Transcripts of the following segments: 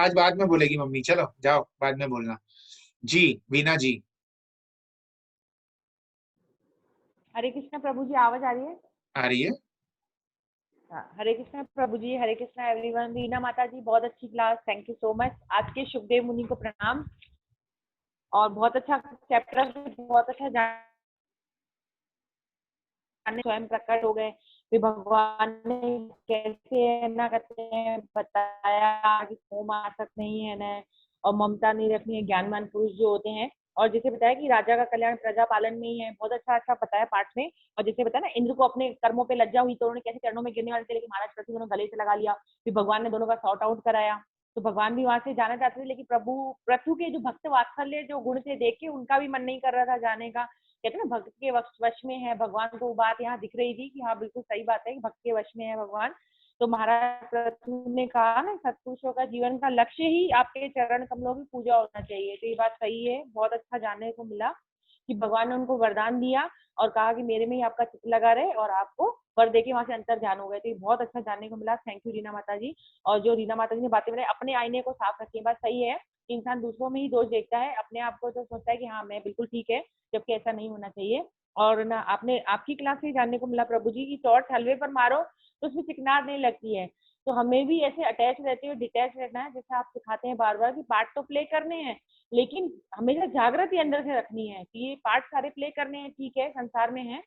आज बाद में बोलेगी मम्मी, चलो जाओ बाद में बोलना। जी वीना जी। हरे कृष्णा प्रभु जी, आवाज आ रही है? आ रही है। हाँ, हरे कृष्णा प्रभु जी, हरे कृष्णा एवरीवन। रीना माता जी, बहुत अच्छी class, thank you so much. आज के सुखदेव मुनि को प्रणाम। और बहुत अच्छा चैप्टर, बहुत अच्छा जानने स्वयं प्रकट हो गए कि भगवान ने कैसे है ना करते हैं बताया कि मोह मासक नहीं है ना, और ममता नहीं रखनी है, ज्ञानवान पुरुष जो होते हैं। और जैसे बताया कि राजा का कल्याण प्रजा पालन में ही है, बहुत अच्छा अच्छा बताया पाठ में। और जैसे बताया ना, इंद्र को अपने कर्मों पे लज्जा हुई तो उन्होंने कैसे चरणों में गिरने वाले थे, लेकिन महाराज पृथ्वी उन्होंने गले से लगा लिया, फिर भगवान ने दोनों का सॉर्ट आउट कराया। तो भगवान भी वहां से जाना चाहते थे, लेकिन प्रभु पृथु के जो भक्त वात्सल्य जो गुण से देख के उनका भी मन नहीं कर रहा था जाने का। कहते हैं ना, भक्त के वश में है भगवान, को बात यहाँ दिख रही थी कि हाँ बिल्कुल सही बात है कि भक्त के वश में है भगवान। तो महाराज पृथु ने कहा ना, सत्पुरुषों का जीवन का लक्ष्य ही आपके चरण कमलों की पूजा होना चाहिए। तो ये बात सही है, बहुत अच्छा जानने को मिला कि भगवान ने उनको वरदान दिया और कहा कि मेरे में ही आपका चित्त लगा रहे, और आपको वर देके वहां से अंतर ध्यान हो गए। तो ये बहुत अच्छा जानने को मिला, थैंक यू रीना माता जी। और जो रीना माता जी ने बातें बताई, अपने आईने को साफ रखिए, बात सही है। इंसान दूसरों में ही दोष देखता है, अपने आप को तो सोचता है कि हाँ मैं बिल्कुल ठीक है, जबकि ऐसा नहीं होना चाहिए। और ना आपने आपकी क्लास से जानने को मिला प्रभु जी की टॉर्च हलवे पर मारो तो उसमें चिकनार नहीं लगती है। तो हमें भी ऐसे अटैच रहते हुए डिटैच रहना है, जैसे आप सिखाते हैं बार बार कि पार्ट तो प्ले करने हैं, लेकिन हमेशा जागृति अंदर से रखनी है कि ये पार्ट सारे प्ले करने हैं, ठीक है संसार में है,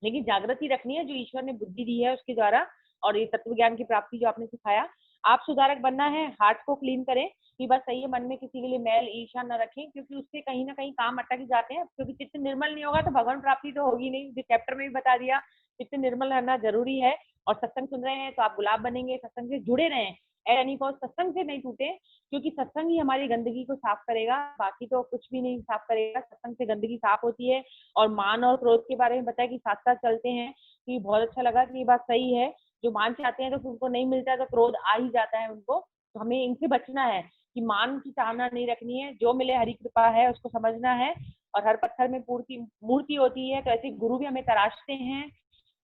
लेकिन जागृति रखनी है जो ईश्वर ने बुद्धि दी है उसके द्वारा। और ये तत्व ज्ञान की प्राप्ति जो आपने सिखाया, आप सुधारक बनना है, हार्ट को क्लीन करें कि बस सही है, मन में किसी के लिए मैल ईर्ष्या न रखें, क्योंकि उससे कहीं ना कहीं काम अटक ही जाते हैं। क्योंकि चित्त निर्मल नहीं होगा तो भगवान प्राप्ति तो होगी नहीं, जो चैप्टर में भी बता दिया, चित्त निर्मल रहना जरूरी है। और सत्संग सुन रहे हैं तो आप गुलाब बनेंगे, सत्संग से जुड़े रहें, यानी को सत्संग से नहीं टूटे, क्योंकि सत्संग ही हमारी गंदगी को साफ करेगा, बाकी तो कुछ भी नहीं साफ करेगा। सत्संग से गंदगी साफ होती है। और मान और क्रोध के बारे में बताया कि साथ साथ चलते हैं, कि बहुत अच्छा लगा कि ये बात सही है। जो मान चाहते हैं तो उनको नहीं मिलता तो क्रोध आ ही जाता है उनको, तो हमें इनसे बचना है कि मान की चाहना नहीं रखनी है, जो मिले हरि कृपा है उसको समझना है। और हर पत्थर में पूर्ति मूर्ति होती है, तो ऐसे गुरु भी हमें तराशते हैं,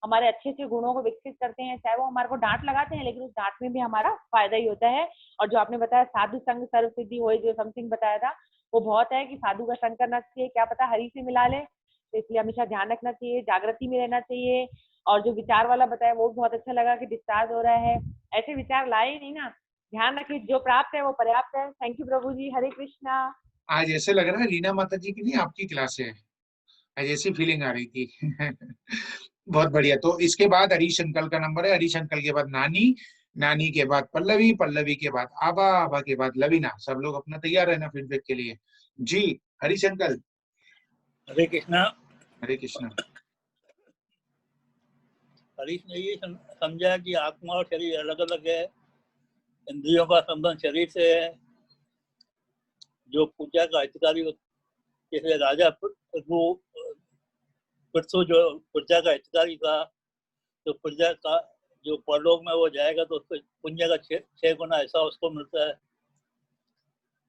हमारे अच्छे अच्छे गुणों को विकसित करते हैं, चाहे वो हमारे को डांट लगाते हैं, लेकिन उस डांट में भी हमारा फायदा ही होता है। और जो आपने बताया साधु संग सर्व सिद्धि हो, जो समथिंग बताया था, वो बहुत है कि साधु का संग करना चाहिए, क्या पता हरि से मिला ले, तो इसलिए हमेशा ध्यान रखना चाहिए, जागृति में रहना चाहिए। और जो विचार वाला बताया वो बहुत अच्छा लगा कि डिस्चार्ज हो रहा है, ऐसे विचार लाए नहीं ना, ध्यान रखिए जो प्राप्त है वो पर्याप्त है। थैंक यू प्रभु जी, हरे कृष्णा। आज ऐसे लग रहा है रीना माता जी की नहीं आपकी क्लास है, आज ऐसी फीलिंग आ रही थी। बहुत बढ़िया। तो इसके बाद हरीश अंकल का नंबर है, हरीश अंकल के बाद नानी, नानी के बाद पल्लवी, पल्लवी के बाद आबा, आबा के बाद लवीना। सब लोग अपना तैयार रहना फीडबैक के लिए। जी हरीश अंकल। हरे कृष्णा। हरे कृष्णा। हरीश ने ये समझा कि आत्मा और शरीर अलग अलग है, इंद्रियों का संबंध शरीर से है। जो पूजा का अधिकारी, जैसे राजा पृथु जो प्रजा का हितकारी था, तो प्रजा का जो परलोक में वो जाएगा तो उसको पुण्य का 6 गुना ऐसा उसको मिलता है।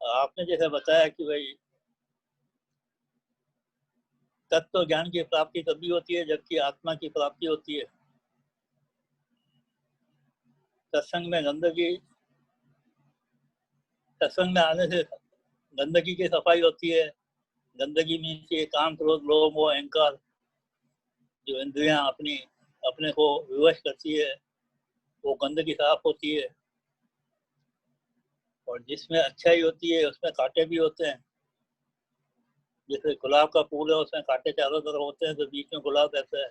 आपने जैसे बताया कि भाई तत्व ज्ञान की प्राप्ति तभी होती है जबकि आत्मा की प्राप्ति होती है। सत्संग में सत्संग में आने से गंदगी की सफाई होती है। गंदगी मीन्स ये काम, क्रोध, लोभ, मोह, अहंकार, जो इंद्रियां अपने को विवश करती है, वो गंदगी साफ होती है। और जिसमें अच्छाई होती है उसमें कांटे भी होते हैं। जैसे गुलाब का फूल है, उसमें कांटे चारों तरफ होते हैं, तो बीच में गुलाब रहता है।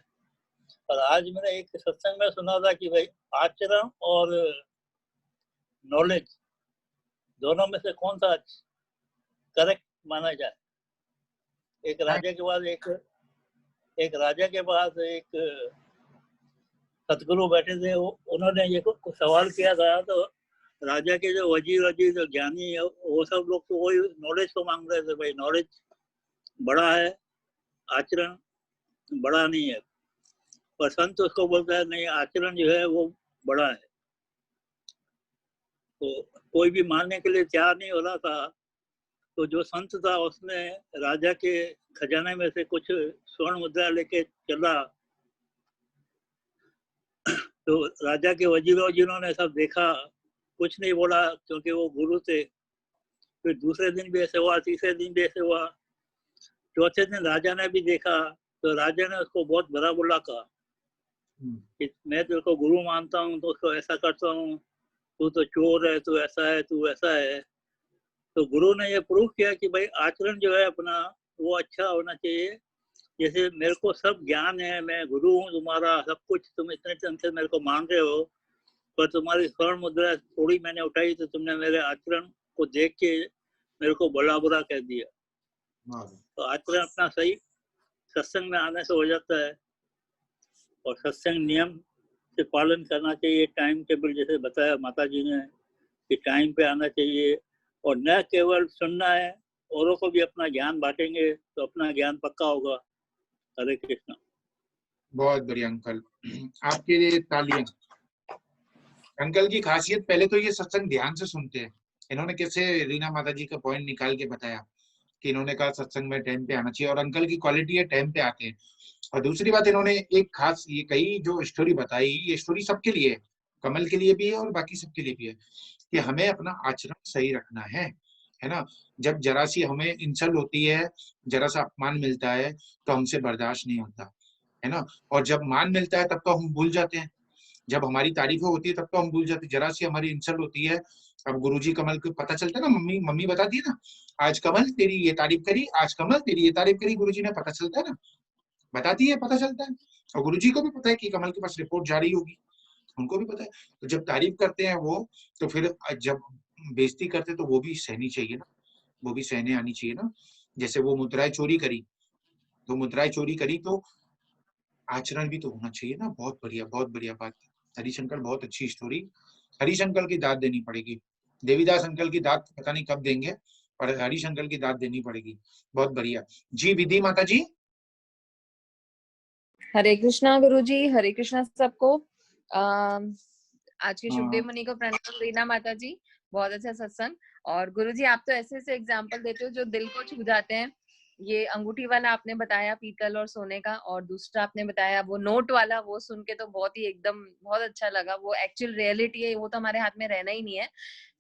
और आज मैंने एक सत्संग में सुना था कि भाई आचरण और नॉलेज दोनों में से कौन सा करेक्ट माना जाए। एक राजा के पास एक सतगुरु बैठे थे, उन्होंने ये सवाल किया था, तो राजा के जो वजीर जो ज्ञानी है वो सब लोग तो वही नॉलेज को मांग रहे थे, भाई नॉलेज बड़ा है, आचरण बड़ा नहीं है। पर संत उसको बोलता है नहीं, आचरण जो है वो बड़ा है। तो कोई भी मानने के लिए तैयार नहीं हो रहा था। तो जो संत था उसने राजा के खजाने में से कुछ स्वर्ण मुद्रा लेके चला। तो राजा के वजीरों जिन्होंने सब देखा कुछ नहीं बोला क्योंकि वो गुरु थे। फिर दूसरे दिन भी ऐसे हुआ, तीसरे दिन भी ऐसे हुआ, चौथे दिन राजा ने भी देखा तो राजा ने उसको बहुत बुरा बुला कहा कि मैं तेरे को गुरु मानता हूँ तो उसको ऐसा करता हूँ, तू तो चोर है, तू ऐसा है, तू ऐसा है। तो गुरु ने ये प्रूव किया कि भाई आचरण जो है अपना वो अच्छा होना चाहिए। जैसे मेरे को सब ज्ञान है, मैं गुरु हूँ तुम्हारा, सब कुछ तुम इतने टाइम से मेरे को मान रहे हो, पर तुम्हारी स्वर्ण मुद्रा थोड़ी मैंने उठाई तो तुमने मेरे आचरण को देख के मेरे को भला बुरा कह दिया। तो आचरण अपना सही सत्संग में आने से हो जाता है, और सत्संग नियम से पालन करना चाहिए, टाइम टेबल जैसे बताया माता जी ने कि टाइम पे आना चाहिए, और न केवल सुनना है, औरों को भी अपना ज्ञान बांटेंगे तो अपना ज्ञान पक्का होगा। हरे कृष्णा। बहुत बढ़िया अंकल, आपके लिए तालियां। अंकल की खासियत, पहले तो ये सत्संग ध्यान से सुनते हैं। इन्होंने कैसे रीना माता जी का पॉइंट निकाल के बताया कि इन्होंने कहा सत्संग में टाइम पे आना चाहिए, और अंकल की क्वालिटी है टाइम पे आते हैं। और दूसरी बात, इन्होंने एक खास ये कही जो स्टोरी बताई, ये स्टोरी सबके लिए है, कमल के लिए भी है और बाकी सबके लिए भी है, कि हमें अपना आचरण सही रखना है ना। जब जरा सी हमें इंसल्ट होती है, जरा सा अपमान मिलता है, तो हमसे बर्दाश्त नहीं होता, है ना। और जब मान मिलता है तब तो हम भूल जाते हैं, जब हमारी तारीफें होती है तब तो हम भूल जाते हैं, जरा सी हमारी इंसल्ट होती है। अब गुरुजी कमल को पता चलता है ना, मम्मी मम्मी बताती है ना, आज कमल तेरी ये तारीफ करी, आज कमल तेरी ये तारीफ करी, गुरुजी ने, पता चलता है ना, बताती है, पता चलता है। और गुरुजी को भी पता है कि कमल के पास रिपोर्ट जा रही होगी, उनको भी पता है। तो जब तारीफ करते हैं वो, तो फिर जब बेइज्जती करते तो वो भी सहनी चाहिए ना, वो भी सहने आनी चाहिए ना। जैसे वो मुद्राएं चोरी करी, तो मुद्राएं चोरी करी तो आचरण भी तो होना चाहिए ना। बहुत बढ़िया बात। हरीशंकर बहुत अच्छी स्टोरी। हरीशंकर की दाद देनी पड़ेगी, देवीदास अंकल की दाद पता नहीं कब देंगे, और हरीशंकर की दाद देनी पड़ेगी। बहुत बढ़िया जी। विधि माता जी। हरे कृष्णा गुरुजी, हरे कृष्णा सबको। आज के शुभ देव मुनि को प्रणाम। रीना माता जी, बहुत अच्छा सत्संग। और गुरुजी आप तो ऐसे ऐसे एग्जाम्पल देते हो जो दिल को छू जाते हैं। ये अंगूठी वाला आपने बताया पीतल और सोने का, और दूसरा आपने बताया वो नोट वाला, वो सुन के तो बहुत ही एकदम बहुत अच्छा लगा। वो एक्चुअल रियलिटी है, वो तो हमारे हाथ में रहना ही नहीं है,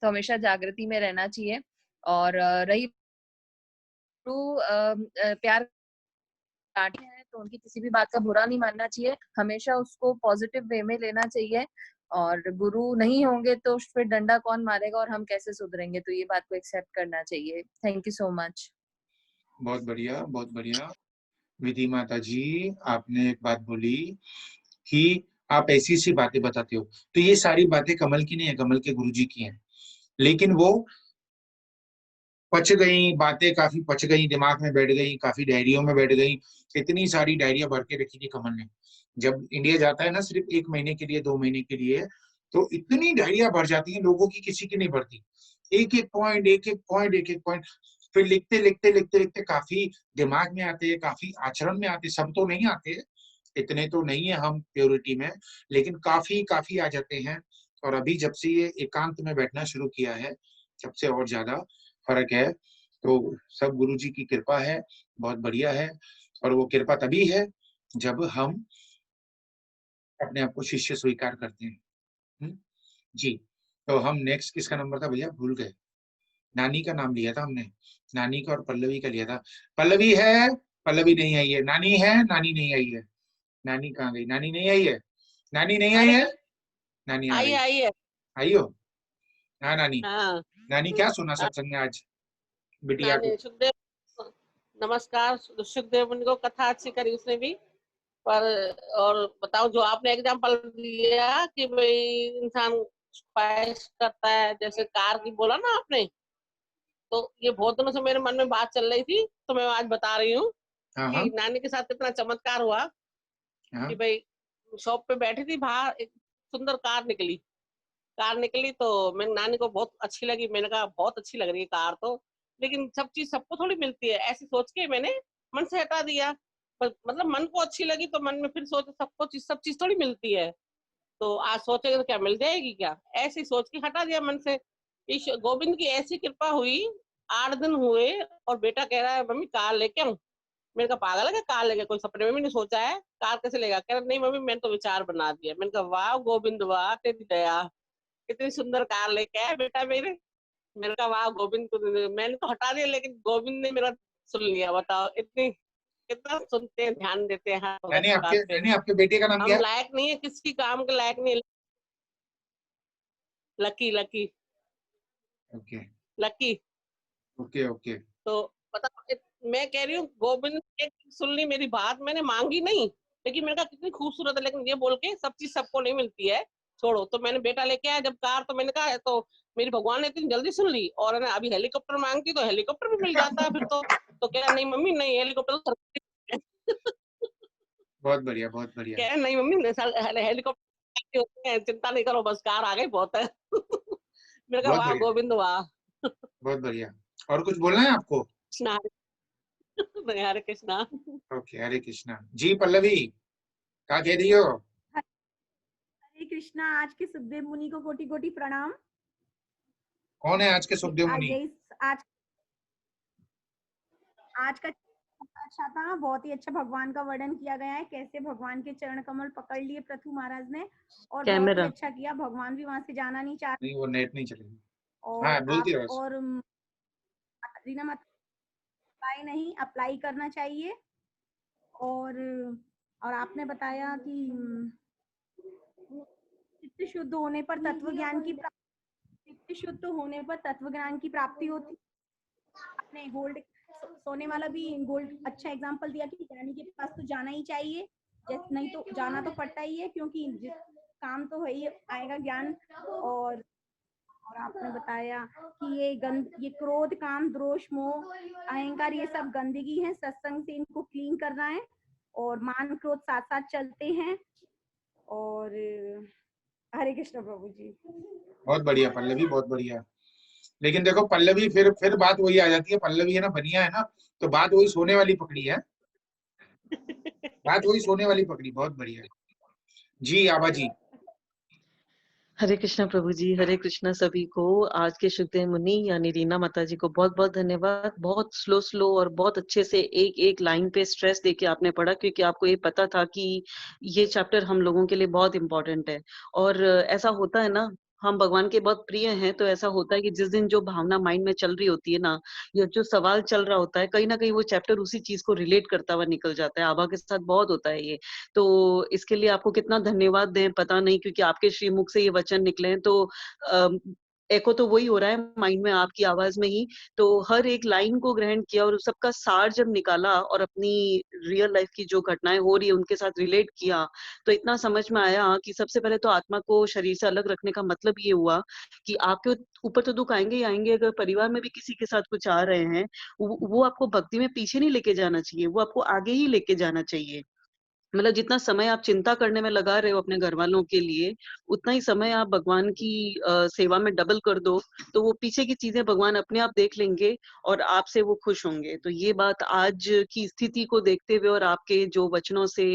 तो हमेशा जागृति में रहना चाहिए। और रही प्यार काटे हैं तो उनकी किसी भी बात का बुरा नहीं मानना चाहिए, हमेशा उसको पॉजिटिव वे में लेना चाहिए। और गुरु नहीं होंगे तो फिर डंडा कौन मारेगा और हम कैसे सुधरेंगे, तो ये बात को एक्सेप्ट करना चाहिए। Thank you so much. बहुत बढ़िया, बहुत बढ़िया। विधि माता जी, आपने एक बात बोली कि आप ऐसी सी बातें बताते हो, तो ये सारी बातें कमल की नहीं है, कमल के गुरुजी की हैं, लेकिन वो पच गई बातें, काफी पच गई, दिमाग में बैठ गई, काफी डायरियों में बैठ गई। इतनी सारी डायरिया भर के रखी थी कमल ने। जब इंडिया जाता है ना सिर्फ 1 महीने के लिए, 2 महीने के लिए, तो इतनी डायरिया भर जाती है, लोगों की किसी की नहीं भरती। एक एक पॉइंट, एक एक पॉइंट, एक एक पॉइंट, फिर लिखते लिखते लिखते लिखते काफी दिमाग में आते हैं, काफी आचरण में आते। सब तो नहीं आते, इतने तो नहीं है हम प्योरिटी में, लेकिन काफी काफी आ जाते हैं। और अभी जब से ये एकांत में बैठना शुरू किया है, तब से और ज्यादा फर्क है। तो सब गुरुजी की कृपा है, बहुत बढ़िया है। और वो कृपा तभी है जब हम अपने आप को शिष्य स्वीकार करते हैं। जी। तो हम नेक्स्ट किसका नंबर था भैया, भूल गए। नानी का नाम लिया था हमने, नानी का और पल्लवी का लिया था। पल्लवी है, पल्लवी नहीं आई है। नानी है, नानी नहीं आई है। नानी कहाँ गई, नानी नहीं आई है, नानी नहीं आई है। नानी आ गई, आई है। आई हो। हाँ नानी। हाँ नानी क्या सुना सत्संग में आज बिटिया को। नानी सुखदेव, नमस्कार। सुखदेव मुनि को कथा अच्छी करी उसने भी, पर और बताओ जो आपने एग्जाम्पल दिया कि भाई इंसान ख्वाहिश करता है, जैसे कार की बोला ना आपने, तो ये बहुत दिनों से मेरे मन में बात चल रही थी, तो मैं आज बता रही हूँ हाँ हाँ कि नानी के साथ इतना चमत्कार हुआ हाँ। कि भाई शॉप पे बैठी थी, बाहर एक सुंदर कार निकली तो मैंने नानी को बहुत अच्छी लगी। मैंने कहा बहुत अच्छी लग रही है कार तो, लेकिन सब चीज सबको थोड़ी मिलती है, ऐसी सोच के मैंने मन से हटा दिया। मतलब मन को अच्छी लगी तो मन में फिर सोच सबको चीज सब चीज थोड़ी मिलती है, तो आज सोचेगा तो क्या मिल जाएगी क्या, ऐसी सोच के हटा दिया मन से। गोविंद की ऐसी कृपा हुई, 8 दिन हुए और बेटा कह रहा है मम्मी कार लेके आऊं। मैंने कहा पागल है क्या, कार लेके, कोई सपने में भी नहीं सोचा है, कार कैसे लेगा। कह रहा नहीं मम्मी मैंने तो विचार बना दिया। मैंने कहा वाह गोविंद वाह तेरी दया, इतनी सुंदर कार लेके आया बेटा मेरे। मैंने कहा वाह गोविंद को मैंने तो हटा दिया, लेकिन गोविंद ने मेरा सुन लिया। बताओ इतनी कितना सुनते हैं, ध्यान देते हैं हर भगत की बात पे। यानी आपके बेटे का नाम क्या हम है? लायक नहीं है, किसी काम के लायक नहीं है। Lucky lucky okay lucky. Okay okay. तो पता मैं कह रही हूँ गोविंद एक सुन ली मेरी बात, मैंने मांगी नहीं, लेकिन मैंने कहा कितनी खूबसूरत है, लेकिन ये बोल के सब चीज सबको नहीं मिलती है, छोड़ो। तो मैंने बेटा लेके आया जब कार, तो मैंने कहा तो मेरी भगवान ने इतनी जल्दी सुन ली। और है ना अभी हेलीकॉप्टर मांगती तो हेलीकॉप्टर भी मिल जाता है फिर तो कह रहा नहीं मम्मी नहीं, हेलीकॉप्टर तो सरकारी है। बहुत बढ़िया बहुत बढ़िया। कह रहा नहीं मम्मी हेलीकॉप्टर होते हैं, चिंता नहीं करो, बस कार आ गई बहुत है। मैंने कहा बहुत वाह बढ़िया गोविंद वाह। बहुत बढ़िया। और कुछ बोलना है आपको? कृष्णा हरे कृष्णा। ओके, हरे कृष्णा। जी पल्लवी, क्या कह रही हो? हरे कृष्णा। आज के सुखदेव मुनि को कोटि कोटि प्रणाम। कौन है आज के सुखदेव आज मुनि? आज आज का अच्छा था, बहुत ही अच्छा भगवान का वर्णन किया गया है, कैसे भगवान के चरण कमल पकड़ लिए पृथु महाराज ने, और बहुत ही अच्छा किया। भगवान भी वहां से जाना नहीं चाहते। नहीं, वो नेट नहीं चलेगी। और हाँ बोलती आप रहो। और रीना मत अप्लाई नहीं, अप्लाई करना चाहिए। और आपने बताया कि चित्त शुद्ध होने पर तत्व ज्ञान की चित्त शुद्ध होने पर तत्व ज्ञान की प्राप्ति होती। आपने गोल्ड सोने वाला भी गोल्ड अच्छा एग्जांपल दिया कि ज्ञानी के पास तो जाना ही चाहिए, नहीं तो जाना तो पड़ता ही है, क्योंकि काम तो है ही आएगा ज्ञान। और आपने बताया कि ये क्रोध काम द्रोष मोह अहंकार ये सब गंदगी है, सत्संग से इनको क्लीन करना है, और मान क्रोध साथ साथ चलते हैं। और हरे कृष्ण प्रभु जी। बहुत बढ़िया पल्लवी, बहुत बढ़िया। लेकिन देखो पल्लवी, फिर बात वही आ जाती है। पल्लवी है ना, बनिया है ना, तो बात वही सोने वाली पकड़ी है। बात वही सोने वाली पकड़ी। बहुत बढ़िया। जी आबा जी। हरे कृष्णा प्रभु जी, हरे कृष्णा सभी को। आज के शुद्धदेव मुनि यानी रीना माता जी को बहुत बहुत धन्यवाद। बहुत स्लो और बहुत अच्छे से एक एक लाइन पे स्ट्रेस देके आपने पढ़ा, क्योंकि आपको ये पता था कि ये चैप्टर हम लोगों के लिए बहुत इंपॉर्टेंट है। और ऐसा होता है ना, हम भगवान के बहुत प्रिय हैं, तो ऐसा होता है कि जिस दिन जो भावना माइंड में चल रही होती है ना, या जो सवाल चल रहा होता है, कहीं ना कहीं वो चैप्टर उसी चीज को रिलेट करता हुआ निकल जाता है। आभा के साथ बहुत होता है ये। तो इसके लिए आपको कितना धन्यवाद दें पता नहीं, क्योंकि आपके श्रीमुख से ये वचन निकले हैं, तो एको तो वही हो रहा है माइंड में, आपकी आवाज में ही। तो हर एक लाइन को ग्रहण किया और सबका सार जब निकाला और अपनी रियल लाइफ की जो घटनाएं हो रही है उनके साथ रिलेट किया, तो इतना समझ में आया कि सबसे पहले तो आत्मा को शरीर से अलग रखने का मतलब ये हुआ कि आपके ऊपर तो दुख आएंगे ही आएंगे। अगर परिवार में भी किसी के साथ कुछ आ रहे हैं, वो आपको भक्ति में पीछे नहीं लेके जाना चाहिए, वो आपको आगे ही लेके जाना चाहिए। मतलब जितना समय आप चिंता करने में लगा रहे हो अपने घर वालों के लिए, उतना ही समय आप भगवान की सेवा में डबल कर दो, तो वो पीछे की चीजें भगवान अपने आप देख लेंगे और आपसे वो खुश होंगे। तो ये बात आज की स्थिति को देखते हुए और आपके जो वचनों से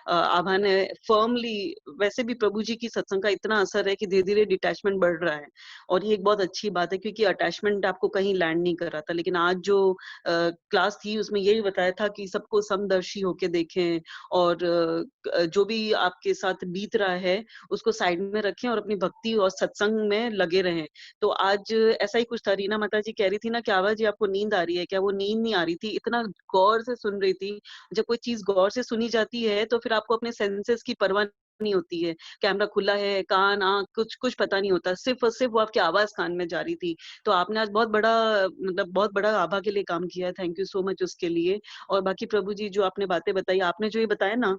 आभा ने फर्मली, वैसे भी प्रभु जी की सत्संग का इतना असर है कि धीरे धीरे डिटैचमेंट बढ़ रहा है, और ये एक बहुत अच्छी बात है, क्योंकि अटैचमेंट आपको कहीं लैंड नहीं कर रहा था। लेकिन आज जो क्लास थी उसमें यही बताया था कि सबको समदर्शी होके देखें, और जो भी आपके साथ बीत रहा है उसको साइड में रखें और अपनी भक्ति और सत्संग में लगे रहें। तो आज ऐसा ही कुछ था। रीना माता जी कह रही थी ना कि आवाज जी आपको नींद आ रही है क्या? वो नींद नहीं आ रही थी, इतना गौर से सुन रही थी। जब कोई चीज गौर से सुनी जाती है तो फिर आपको अपने सेंसेस की परवाह नहीं होती है, कैमरा खुला है, कान आंख कुछ पता नहीं होता, सिर्फ और सिर्फ वो आपकी आवाज कान में जा रही थी। तो आपने आज बहुत बड़ा, मतलब बहुत बड़ा आभा के लिए काम किया है, थैंक यू सो मच उसके लिए। और बाकी प्रभु जी जो आपने बातें बताई, आपने जो ये बताया ना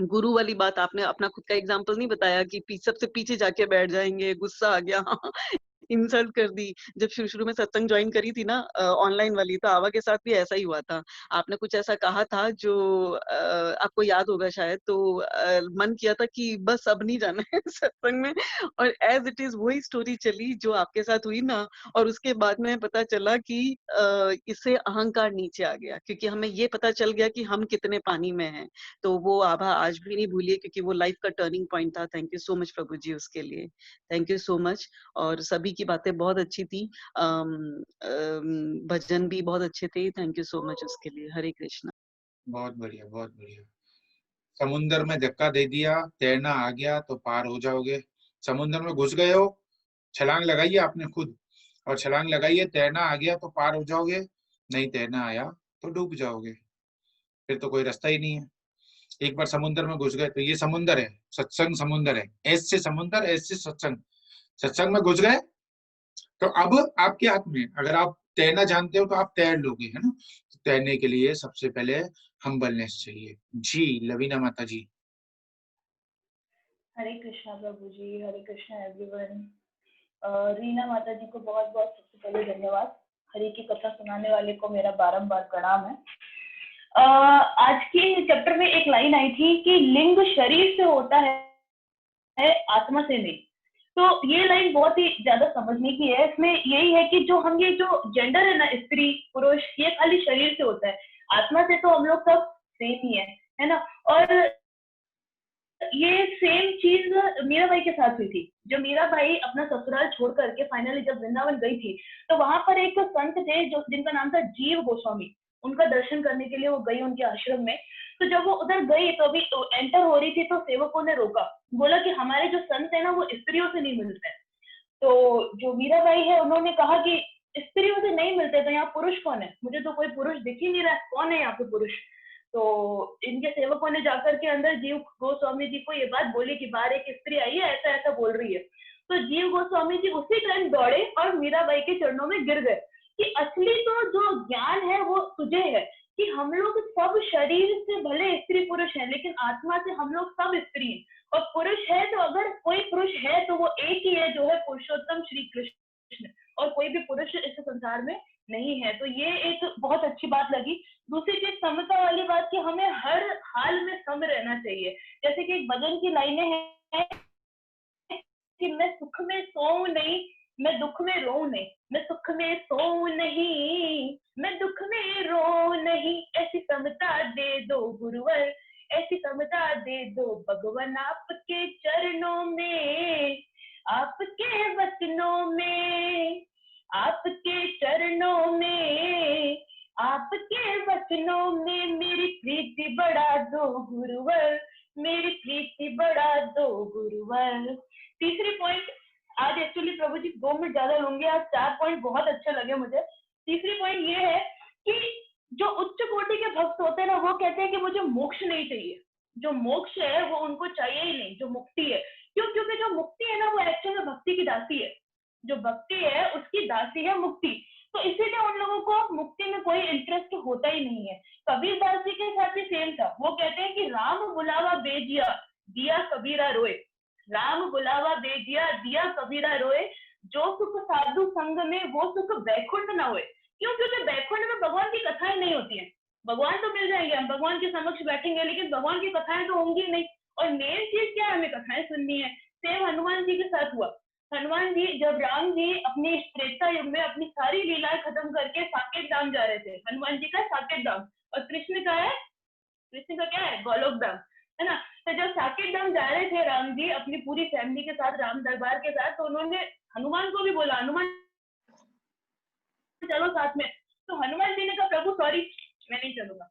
गुरु वाली बात, आपने अपना खुद का एग्जाम्पल नहीं बताया कि सबसे पीछे जाके बैठ जाएंगे, गुस्सा आ गया, इंसल्ट कर दी। जब शुरू शुरू में सत्संग ज्वाइन करी थी ना ऑनलाइन वाली, तो आवा के साथ भी ऐसा ही हुआ था। आपने कुछ ऐसा कहा था जो आपको याद होगा शायद, तो मन किया था कि बस अब नहीं जाना है सत्संग में, और एज इट इज वही स्टोरी चली जो आपके साथ हुई ना। और उसके बाद में पता चला कि इससे अहंकार नीचे आ गया, क्योंकि हमें ये पता चल गया कि हम कितने पानी में हैं। तो वो आभा आज भी नहीं भूलिए, क्योंकि वो लाइफ का टर्निंग पॉइंट था। थैंक यू सो मच प्रभु जी उसके लिए, थैंक यू सो मच। और सभी की बातें बहुत अच्छी थी, भजन भी बहुत अच्छे थे। थैंक यू सो मच उसके लिए। हरे कृष्णा। बहुत बढ़िया बहुत बढ़िया। समुंदर में धक्का दे दिया, तैरना आ गया तो पार हो जाओगे। समुंदर में घुस गए हो छलांग लगाइए आपने खुद, और छलांग लगाइए, तैरना आ गया तो पार हो जाओगे, नहीं तैरना आया तो डूब जाओगे, फिर तो कोई रास्ता ही नहीं है। एक बार समुद्र में घुस गए तो ये समुद्र है, सत्संग समुद्र है, एस से समुद्र, एस से सत्संग, सत्संग में घुस गए तो अब आपके हाथ में, अगर आप तैरना जानते हो तो आप तैर लोगे, है ना। तो तैरने के लिए सबसे पहले हम्बलनेस चाहिए। जी लवीना माता जी। हरे कृष्णा प्रभु जी, हरे कृष्णा एवरीवन। रीना माता जी को बहुत बहुत सबसे पहले धन्यवाद। हरि की कथा सुनाने वाले को मेरा बारंबार प्रणाम है। आज के चैप्टर में एक लाइन आई थी कि लिंग शरीर से होता है आत्मा से नहीं। तो ये लाइन बहुत ही ज्यादा समझने की है। इसमें यही है कि जो हम ये जो जेंडर है ना, स्त्री पुरुष, ये खाली शरीर से होता है, आत्मा से तो हम लोग सब सेम ही है ना। और ये सेम चीज मीरा बाई के साथ हुई थी। जब मीरा बाई अपना ससुराल छोड़ करके फाइनली जब वृंदावन गई थी, तो वहां पर एक संत थे जो जिनका नाम था जीव गोस्वामी। उनका दर्शन करने के लिए वो गई उनके आश्रम में। तो जब वो उधर गई तो अभी एंटर हो रही थी तो सेवकों ने रोका, बोला कि हमारे जो संत है ना वो स्त्रियों से नहीं मिलते। तो जो मीरा बाई है उन्होंने कहा कि स्त्रियों से नहीं मिलते तो यहाँ पुरुष कौन है, मुझे तो कोई पुरुष दिख ही नहीं रहा, कौन है यहाँ पे पुरुष। तो इनके सेवकों ने जाकर के अंदर जीव गोस्वामी जी को ये बात बोली कि बाहर एक स्त्री आई है, ऐसा ऐसा बोल रही है। तो जीव गोस्वामी जी उसी टाइम दौड़े और मीराबाई के चरणों में गिर गए कि असली तो जो ज्ञान है वो तुझे है, कि हम लोग सब शरीर से भले स्त्री पुरुष हैं लेकिन आत्मा से हम लोग सब स्त्री हैं। और पुरुष है तो अगर कोई पुरुष है तो वो एक ही है, जो है पुरुषोत्तम श्री कृष्ण, और कोई भी पुरुष इस संसार में नहीं है। तो ये एक बहुत अच्छी बात लगी। दूसरी चीज समता वाली बात कि हमें हर हाल में सम रहना चाहिए। जैसे कि एक भजन की लाइनें हैं कि मैं सुख में सोऊं नहीं, मैं दुख में रोऊं नहीं, मैं सुख में सोऊं नहीं, मैं दुख में रोऊं नहीं, ऐसी समता दे दो गुरुवर, ऐसी समता दे दो भगवान, आपके चरणों में, आपके वचनों में, आपके चरणों में, आपके वचनों में मेरी प्रीति बढ़ा दो गुरुवर, मेरी प्रीति बढ़ा दो गुरुवर। तीसरी पॉइंट, आज एक्चुअली प्रभु जी 2 मिनट ज्यादा लूंगी, आज 4 पॉइंट बहुत अच्छे लगे मुझे। तीसरी पॉइंट ये है कि जो उच्च कोटि के भक्त होते हैं ना, वो कहते हैं कि मुझे मोक्ष नहीं चाहिए। जो मोक्ष है वो उनको चाहिए ही नहीं, जो मुक्ति है। क्यों? क्योंकि जो मुक्ति है ना वो एक्चुअल में भक्ति की दासी है। जो भक्ति है उसकी दासी है मुक्ति। तो इसीलिए उन लोगों को मुक्ति में कोई इंटरेस्ट होता ही नहीं है। कबीरदास जी के साथ भी सेम था। वो कहते हैं कि राम बुलावा बेजिया, दिया कबीरा रोए, राम बुलावा बेजिया, दिया कबीरा रोए, जो सुख साधु संग में वो सुख वैकुंठ न होए। क्यों? क्योंकि वैकुंठ में भगवान की कथाएं नहीं होती हैं। भगवान तो मिल जाएंगे, हम भगवान के समक्ष बैठेंगे, लेकिन भगवान की कथाएं तो होंगी नहीं। और मेन चीज क्या है, हमें कथाएं सुननी है। सेम हनुमान जी के साथ हुआ। हनुमान जी जब राम जी अपने त्रेता युग में अपनी सारी लीलाएं खत्म करके साकेत धाम जा रहे थे, हनुमान जी का साकेत धाम, और कृष्ण का है, कृष्ण का क्या है, गोलोक धाम, है ना। तो जब साकेत धाम जा रहे थे राम जी अपनी पूरी फैमिली के साथ, राम दरबार के साथ, तो उन्होंने हनुमान को भी बोला, हनुमान चलो साथ में। तो हनुमान जी ने कहा प्रभु सॉरी मैं नहीं चलूंगा।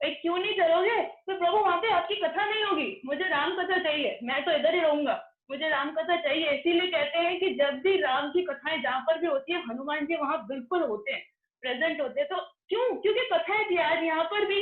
क्यों नहीं चलोगे? तो प्रभु वहां पे आपकी कथा नहीं होगी, मुझे राम कथा चाहिए, मैं तो इधर ही रहूंगा, मुझे राम कथा चाहिए। इसीलिए कहते हैं कि जब भी राम की कथाएं जहां पर भी होती है, हनुमान जी वहां बिल्कुल होते हैं, प्रेजेंट होते हैं। तो क्यों? क्योंकि कथाएं थी। आज यहाँ पर भी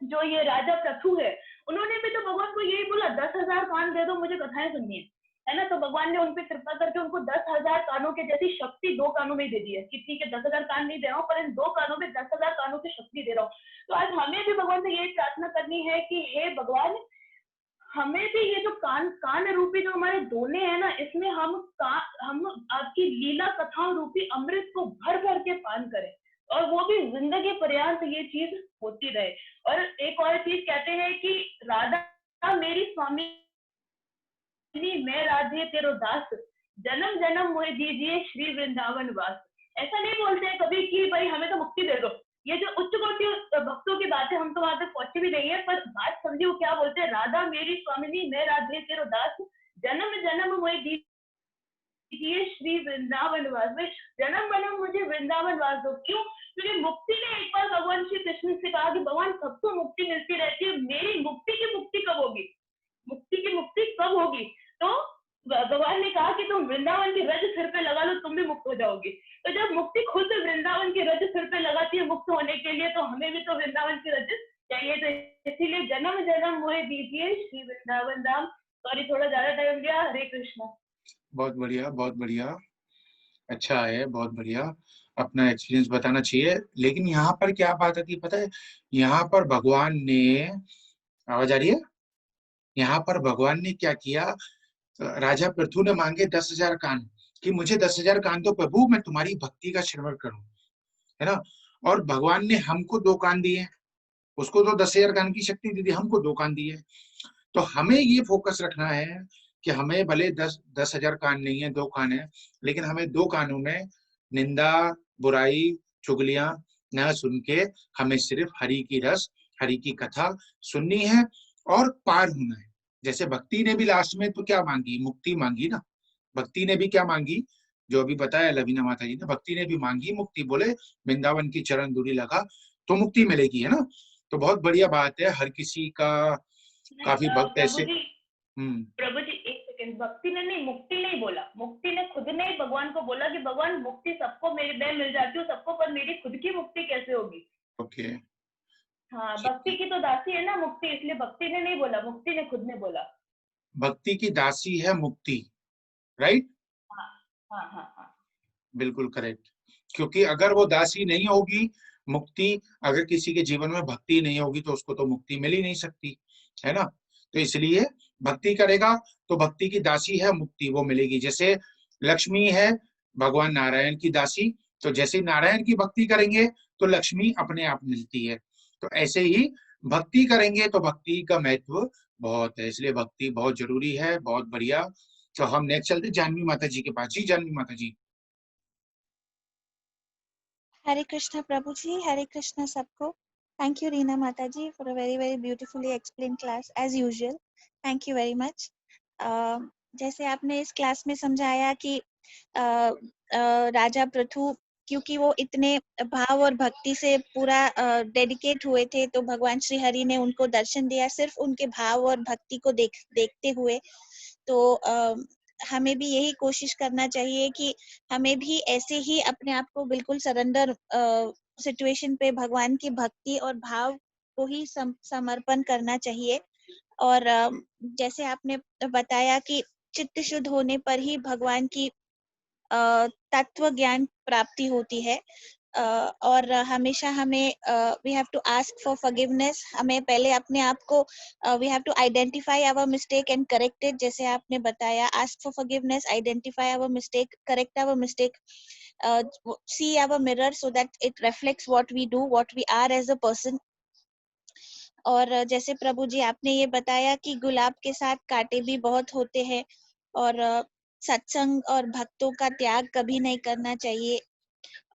जो ये राजा प्रथु है, उन्होंने भी तो भगवान को यही बोला 10,000 कान दे दो, मुझे कथाएं सुननी है ना। तो भगवान ने उनपे कृपा करके उनको 10,000 कानों के जैसी शक्ति 2 कानों में दे दी है कि ठीक है 10,000 कान नहीं दे रहा हूँ, पर इन 2 कानों में 10,000 कानों की शक्ति दे रहा हूँ। तो आज हमें भी भगवान से यही प्रार्थना करनी है कि हे भगवान, हमें भी ये जो कान रूपी जो हमारे दोने हैं ना, इसमें हम आपकी लीला कथाओं रूपी अमृत को भर भर के पान करें, और वो भी जिंदगी पर्यंत ये चीज होती रहे। और एक और चीज कहते हैं कि राधा मेरी स्वामी, मैं राधे तेरो दास, जन्म जन्म मोहे दीजिए श्री वृंदावन वास। ऐसा नहीं बोलते हैं कभी कि भाई हमें तो मुक्ति दे दो। ये जो उच्च कोटि भक्तों की बात है, हम तो वहां तक पहुंचे भी नहीं है, पर बात समझिए वो क्या बोलते हैं, राधा मेरी स्वामिनी, मैं राधे तेरो दास, जन्म जन्म मोहे दीजिए श्री वृंदावन वास। में जन्म जन्म मुझे वृंदावन वास दो। क्यों? क्योंकि मुक्ति ने एक बार भगवान श्री कृष्ण से कहा कि भगवान सबको मुक्ति मिलती रहती है, मेरी मुक्ति की मुक्ति कब होगी, मुक्ति की मुक्ति कब होगी? तो भगवान ने कहा कि तुम वृंदावन की रज सिर पे लगा लो, तुम भी मुक्त हो जाओगे। तो जब मुक्ति खुद वृंदावन की रज सिर पे लगाती है मुक्त होने के लिए, तो हमें भी तो वृंदावन की रज चाहिए। तो इसीलिए जन्म जन्म मोहे दीजिए श्री वृंदावन धाम। सॉरी, थोड़ा ज्यादा टाइम लिया। हरे कृष्णा। बहुत बढ़िया, बहुत बढ़िया, अच्छा है, बहुत बढ़िया। अपना एक्सपीरियंस बताना चाहिए। लेकिन यहाँ पर क्या बात आती है पता है, यहाँ पर भगवान ने, आवाज आ रही है, यहाँ पर भगवान ने क्या किया, राजा पृथु ने मांगे 10,000 कान कि मुझे 10,000 कान दो प्रभु, मैं तुम्हारी भक्ति का श्रवण करूं, है ना। और भगवान ने हमको 2 कान दिए, उसको तो 10,000 कान की शक्ति दी थी, हमको 2 कान दिए। तो हमें ये फोकस रखना है कि हमें भले 10,000 कान नहीं है, 2 कान है, लेकिन हमें 2 कानों में निंदा, बुराई, चुगलियां न सुन के हमें सिर्फ हरि की रस, हरि की कथा सुननी है और पार होना है। जैसे भक्ति ने भी लास्ट में तो क्या मांगी, मुक्ति मांगी ना। भक्ति ने भी क्या मांगी, जो अभी बताया लवीना माता जी ने, भक्ति ने भी मांगी मुक्ति। बोले वृंदावन की चरण धूलि लगा तो मुक्ति मिलेगी, है ना। तो बहुत बढ़िया बात है। हर किसी का काफी भक्त ऐसे। प्रभु जी एक सेकंड, भक्ति ने नहीं, मुक्ति नहीं बोला। मुक्ति ने खुद ने भगवान को बोला कि भगवान मुक्ति सबको मेरी मैं मिल जाती हूँ सबको, पर मेरी खुद की मुक्ति कैसे होगी। ओके, हाँ, भक्ति की तो दासी है ना मुक्ति, इसलिए भक्ति ने नहीं बोला, मुक्ति ने खुद ने बोला। भक्ति की दासी है मुक्ति, राइट। हाँ हाँ हाँ हाँ, बिल्कुल करेक्ट। क्योंकि अगर वो दासी नहीं होगी, मुक्ति, अगर किसी के जीवन में भक्ति नहीं होगी तो उसको तो मुक्ति मिल ही नहीं सकती, है ना। तो इसलिए भक्ति करेगा तो भक्ति की दासी है मुक्ति, वो मिलेगी। जैसे लक्ष्मी है भगवान नारायण की दासी, तो जैसे नारायण की भक्ति करेंगे तो लक्ष्मी अपने आप मिलती है। तो ऐसे ही भक्ति करेंगे तो भक्ति का महत्व बहुत है, इसलिए भक्ति बहुत जरूरी है। बहुत बढ़िया। तो हम नेक्स्ट चलते जानवी माता जी के पास। जी जानवी माता जी। हरे कृष्णा प्रभु जी, हरे कृष्णा सबको। थैंक यू रीना माता ji for a very very beautifully explain class as usual. Thank you very much. जैसे आपने इस क्लास में समझाया कि राजा पृथु क्योंकि वो इतने भाव और भक्ति से पूरा डेडिकेट हुए थे, तो भगवान श्री हरि ने उनको दर्शन दिया सिर्फ उनके भाव और भक्ति को देखते हुए। तो हमें भी यही कोशिश करना चाहिए कि हमें भी ऐसे ही अपने आप को बिल्कुल सरेंडर सिचुएशन पे भगवान की भक्ति और भाव को ही समर्पण करना चाहिए। और जैसे आपने बताया कि चित्त शुद्ध होने पर ही भगवान की तत्व ज्ञान प्राप्ति होती है। और हमेशा हमें we have to ask for forgiveness. हमें पहले अपने आप को we have to identify our mistake and correct it. जैसे आपने बताया, ask for forgiveness, identify our mistake, correct our mistake, see our mirror so that it reflects what we do, what we are as a person. और जैसे प्रभु जी आपने ये बताया कि गुलाब के साथ कांटे भी बहुत होते हैं, और सत्संग और भक्तों का त्याग कभी नहीं करना चाहिए,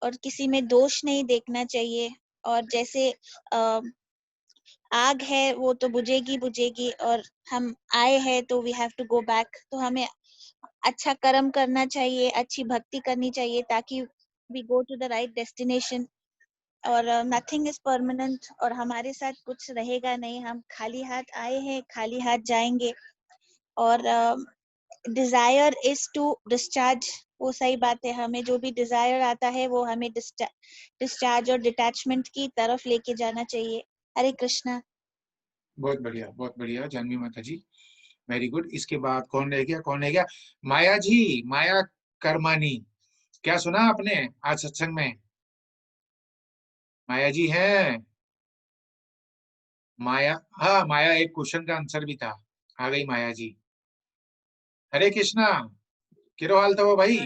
और किसी में दोष नहीं देखना चाहिए। और जैसे आग है वो तो बुझेगी बुझेगी, और हम आए हैं तो we have to go back. तो हमें अच्छा कर्म करना चाहिए, अच्छी भक्ति करनी चाहिए, ताकि we go to the right destination. और नथिंग इज परमानेंट, और हमारे साथ कुछ रहेगा नहीं। हम खाली हाथ आए हैं, खाली हाथ जाएंगे। और डिजायर इज टू डिस्चार्ज, वो सही बात है। हमें जो भी डिजायर आता है वो हमें डिस्चार्ज और डिटैचमेंट की तरफ लेके जाना चाहिए। हरे कृष्णा। बहुत बढ़िया जानवी माता जी, वेरी गुड। इसके बाद कौन रह गया, कौन रह गया? माया जी, माया कर्मानी। क्या सुना आपने आज सत्संग में? माया जी हैं? माया, हाँ माया, एक क्वेश्चन का आंसर भी था। आ गई माया जी। हरे कृष्णा, किरो हाल था वो भाई?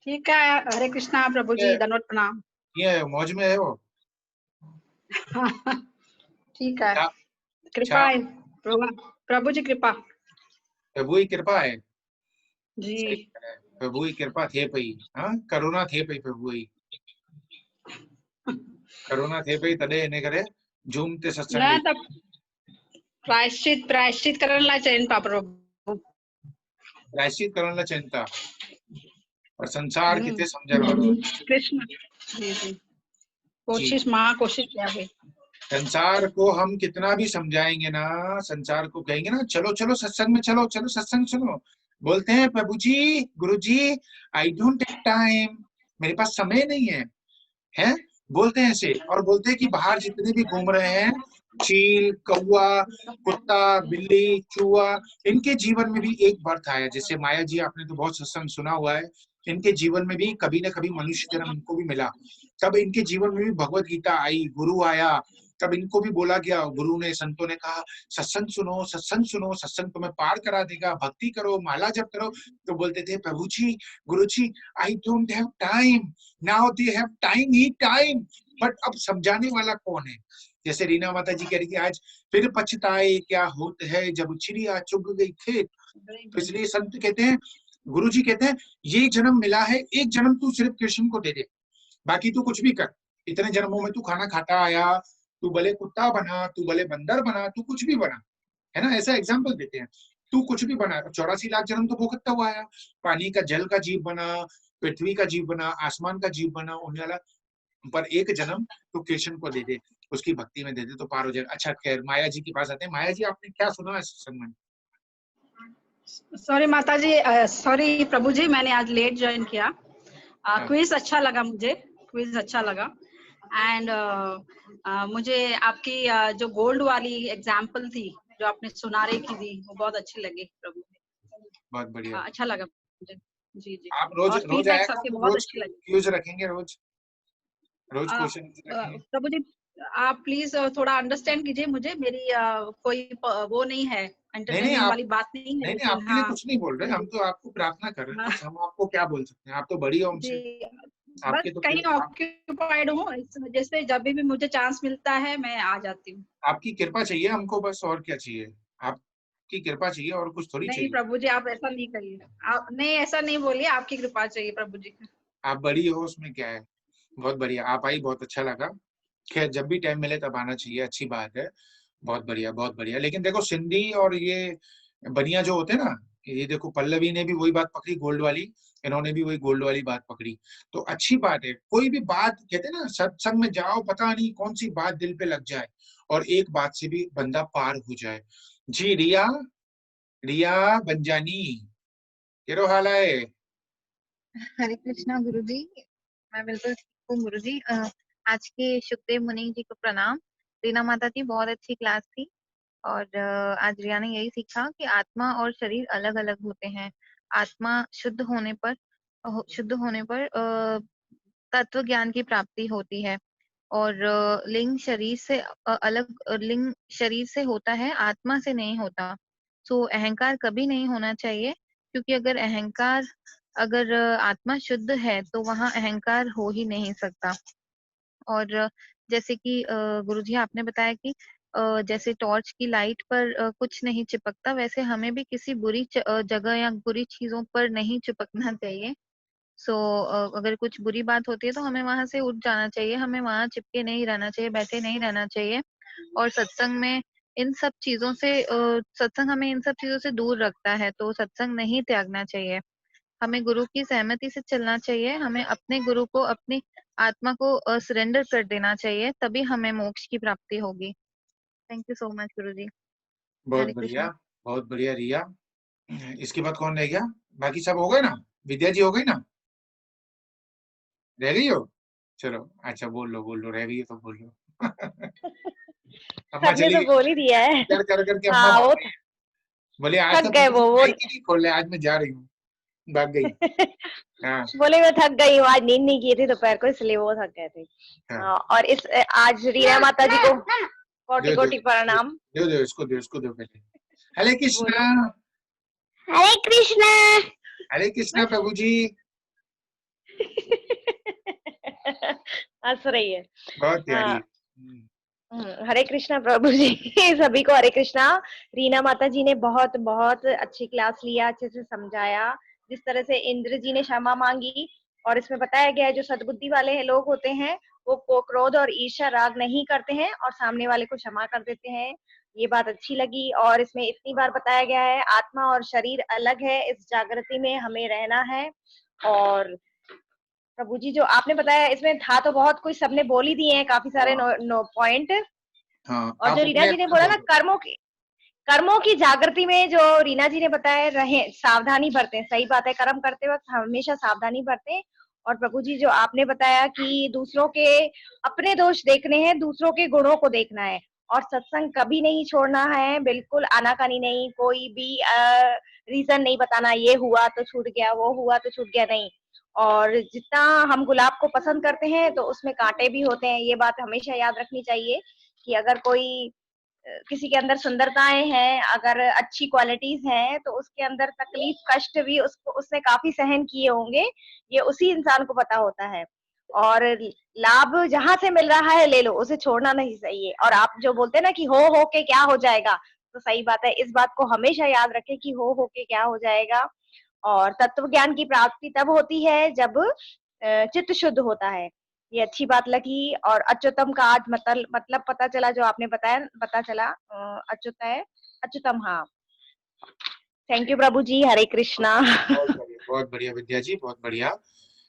ठीक है, हरे कृष्णा प्रभु जी, दंडवत प्रणाम। ये मौज में है वो? ठीक है, कृपा है प्रभु जी, कृपा प्रभु की कृपा है जी। प्रभु की कृपा थे पई। हाँ, करुणा थे पई प्रभु की करुणा थे पई, तॾहिं इन करे झूमते सत्संग न त प्रायश्चित करण लाइ चयनि था प्रभु। प्रायश्चित करण लाइ चयनि था, पर संसार किथे समझण वारो कृष्ण जी जी, कोशिश महाकोशिश किया है। संसार को हम कितना भी समझाएंगे ना, संसार को कहेंगे ना चलो चलो सत्संग में, चलो चलो सत्संग सुनो, बोलते हैं प्रभु ji, Guru ji, I don't have time, मेरे पास समय नहीं है, बोलते हैं ऐसे। और बोलते हैं कि बाहर जितने भी घूम रहे हैं, चील, कौआ, कुत्ता, बिल्ली, चूहा, इनके जीवन में भी एक बर्थ आया। जैसे माया जी, आपने तो बहुत सत्संग सुना हुआ है, इनके जीवन में भी कभी ना कभी मनुष्य जन्म इनको भी मिला। तब इनके जीवन में भी भगवत गीता आई, गुरु आया, तब इनको भी बोला गया, गुरु ने, संतों ने कहा सत्संग सुनो, सत्संग सुनो, सत्संग तुम्हें पार करा देगा, भक्ति करो, माला जप करो। तो बोलते थे Prabhu ji, Guru ji, I don't have time, now they have time ही टाइम। बट अब समझाने वाला कौन है? जैसे रीना माता जी कह रही थी, आज फिर पछताए क्या होत है, जब चिड़िया चुग गई खेत। तो इसलिए संत कहते हैं, गुरु जी कहते हैं, ये जन्म मिला है, एक जन्म तू सिर्फ कृष्ण को दे दे, बाकी तू कुछ भी कर। इतने जन्मों में तू खाना खाता आया, तू भले कुत्ता बना, तू भले बंदर बना, तू कुछ भी बना, है ना, ऐसा एग्जाम्पल देते हैं। तू कुछ भी बना, 84 लाख जन्म तो भुगतता हुआ आया, पानी का, जल का जीव बना, पृथ्वी का जीव बना, आसमान का जीव बना, उन्हें वाला, पर एक जन्म तो कृष्ण को दे दे, उसकी भक्ति में दे दे तो पार हो जाएगा। अच्छा, खैर माया जी के पास आते हैं। माया जी, आपने क्या सुना है सत्संग में? सॉरी माता जी, सॉरी प्रभु जी, मैंने आज लेट ज्वाइन किया। क्विज अच्छा लगा, मुझे क्विज अच्छा लगा। एंड मुझे आपकी जो गोल्ड वाली एग्जाम्पल थी, जो आपने सुनारे की थी, वो बहुत अच्छी लगी प्रभु। बहुत बढ़िया, अच्छा लगा मुझे। जी जी। आप रोज और रोज फीडबैक आया सबकी करो, बहुत रोज अच्छी लगी क्यूज रखेंगे, रोज क्वेश्चन रखेंगे। प्रभु जी। आप प्लीज थोड़ा अंडरस्टैंड कीजिए मुझे, मेरी कोई वो नहीं है, एंटरटेनमेंट वाली बात नहीं है, नहीं, लेकिन आपके लिए कुछ नहीं बोल रहे, हम तो आपको प्रार्थना कर रहे हैं, बस हम आपको क्या बोल सकते हैं, आप तो बड़ी हो हमसे, बस आपके तो कहीं ऑक्यूपाइड हूँ, इस वजह से जब भी मुझे चांस मिलता है मैं आ जाती हूँ। आपकी कृपा चाहिए हमको, बस और क्या चाहिए, आपकी कृपा चाहिए, और कुछ थोड़ी नहीं चाहिए। प्रभु जी, आप ऐसा नहीं करिए, आप नहीं, ऐसा नहीं बोलिए, आपकी कृपा चाहिए प्रभु जी। आप बड़ी हो, उसमें क्या है। बहुत बढ़िया, आप आई, बहुत अच्छा लगा। खैर, जब भी टाइम मिले तब आना चाहिए, अच्छी बात है। बहुत बढ़िया, बहुत बढ़िया। लेकिन देखो, सिंधी और ये बनिया जो होते हैं ना, ये देखो, पल्लवी ने भी वही बात पकड़ी गोल्ड वाली, इन्होंने भी वही गोल्ड वाली बात पकड़ी। तो अच्छी बात है, कोई भी बात, कहते हैं ना, सत्संग में जाओ, पता नहीं कौन सी बात दिल पे लग जाए और एक बात से भी बंदा पार हो जाए। जी, रिया, रिया बंजानी, केरो हाल है? हरे कृष्णा गुरुजी, मैं बिल्कुल ठीक हूँ गुरुजी। आज के शुकदेव मुनि जी को प्रणाम। रीना माता जी, बहुत अच्छी क्लास थी। और आज रिया ने यही सीखा कि आत्मा और शरीर अलग अलग होते हैं। आत्मा शुद्ध होने पर तत्व ज्ञान की प्राप्ति होती है। और लिंग शरीर से अलग, लिंग शरीर से होता है, आत्मा से नहीं होता। सो अहंकार कभी नहीं होना चाहिए, क्योंकि अगर आत्मा शुद्ध है तो वहाँ अहंकार हो ही नहीं सकता। और जैसे कि गुरुजी आपने बताया कि जैसे टॉर्च की लाइट पर कुछ नहीं चिपकता, वैसे हमें भी किसी बुरी जगह या बुरी चीजों पर नहीं चिपकना चाहिए। सो अगर कुछ बुरी बात होती है तो हमें वहां से उठ जाना चाहिए, हमें वहां चिपके नहीं रहना चाहिए, बैठे नहीं रहना चाहिए। और सत्संग में इन सब चीजों से सत्संग हमें इन सब चीजों से दूर रखता है, तो सत्संग नहीं त्यागना चाहिए। हमें गुरु की सहमति से चलना चाहिए, हमें अपने गुरु को, अपनी आत्मा को सरेंडर कर देना चाहिए, तभी हमें मोक्ष की प्राप्ति होगी। थैंक यू सो मच गुरु जी। बहुत हरे बढ़िया, कृष्णा। बहुत बढ़िया रिया। इसके बाद कौन रह गया? बाकी सब हो गए ना? विद्या जी हो गई ना? रह गई हो? चलो, अच्छा, बोल लो, रह गई हो तो बोल लो। अम्मा सबने चली तो गई, बोल ही दिया है। कर कर करके अम्मा हाँ, भाग वो गई। बोले आज थक तक गए, मुझे वो माइक ही नहीं खोल रहे, आज मैं जा रही हूँ, भाग गई। हाँ, बोले मैं थक गई हूँ, आज नींद नहीं की थी दोपहर को, इसलिए वो थक गए थे। हाँ। और इस आज रीना माता जी को कोटि दो दो कोटि प्रणाम। दो इसको दो पहले। हरे कृष्णा, बोलो। हरे कृष्णा। हरे कृष्णा प्रभु जी। हंस रही है। बहुत प्यारी हाँ, है। हरे कृष्णा प्रभु जी। सभी को हरे कृष्णा। रीना माता जी ने बहुत बहुत अच्छी क्लास लिया, अच्छे से समझाया। जिस तरह से इंद्र जी ने क्षमा मांगी, और इसमें बताया गया है जो सद्बुद्धि वाले लोग होते हैं वो क्रोध और ईर्ष्या राग नहीं करते हैं और सामने वाले को क्षमा कर देते हैं। ये बात अच्छी लगी। और इसमें इतनी बार बताया गया है आत्मा और शरीर अलग है, इस जागृति में हमें रहना है। और प्रभु जी जो आपने बताया इसमें था तो बहुत कुछ, सबने बोल ही दिए हैं काफी सारे पॉइंट। हाँ, और आप जो रीना अपने जी ने अपने बोला बोल ना, दो। कर्मों की जागृति में जो रीना जी ने बताया, रहे सावधानी बरतें। सही बात है, कर्म करते वक्त हमेशा सावधानी बरतें। और प्रभु जी जो आपने बताया कि दूसरों के अपने दोष देखने हैं, दूसरों के गुणों को देखना है, और सत्संग कभी नहीं छोड़ना है, बिल्कुल आनाकानी नहीं, कोई भी रीजन नहीं बताना, ये हुआ तो छूट गया, वो हुआ तो छूट गया, नहीं। और जितना हम गुलाब को पसंद करते हैं तो उसमें कांटे भी होते हैं, ये बात हमेशा याद रखनी चाहिए कि अगर कोई किसी के अंदर सुंदरताएं हैं, अगर अच्छी क्वालिटीज हैं, तो उसके अंदर तकलीफ कष्ट भी उसने काफी सहन किए होंगे, ये उसी इंसान को पता होता है। और लाभ जहां से मिल रहा है ले लो, उसे छोड़ना नहीं चाहिए। और आप जो बोलते हैं ना कि हो के क्या हो जाएगा, तो सही बात है, इस बात को हमेशा याद रखें कि हो के क्या हो जाएगा। और तत्व ज्ञान की प्राप्ति तब होती है जब चित्त शुद्ध होता है। ये अच्छी बात लगी। और अच्युतम का आज मतलब पता चला, जो आपने बताया पता चला, अच्युत है, अच्युतम। हाँ, थैंक यू प्रभु जी, हरे कृष्णा। बहुत बढ़िया विद्या जी, बहुत बढ़िया,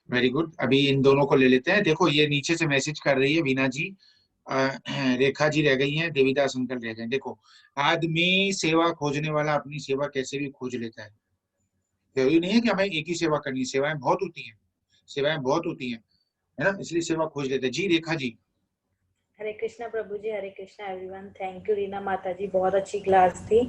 वेरी गुड। अभी इन दोनों को ले लेते हैं। देखो ये नीचे से मैसेज कर रही है वीना जी, रेखा जी रह गई हैं, देवीदास अंकल रह गए। देखो, आदमी सेवा खोजने वाला अपनी सेवा कैसे भी खोज लेता है, जरूरी नहीं है कि हमें एक ही सेवा करनी है, सेवाएं बहुत होती हैं, सेवाएं बहुत होती हैं, है ना, इसलिए सेवा खोज लेते हैं। जी Rekha ji. Hare Krishna Prabhu ji, Hare Krishna everyone. Thank you Reena माता जी, बहुत अच्छी क्लास थी।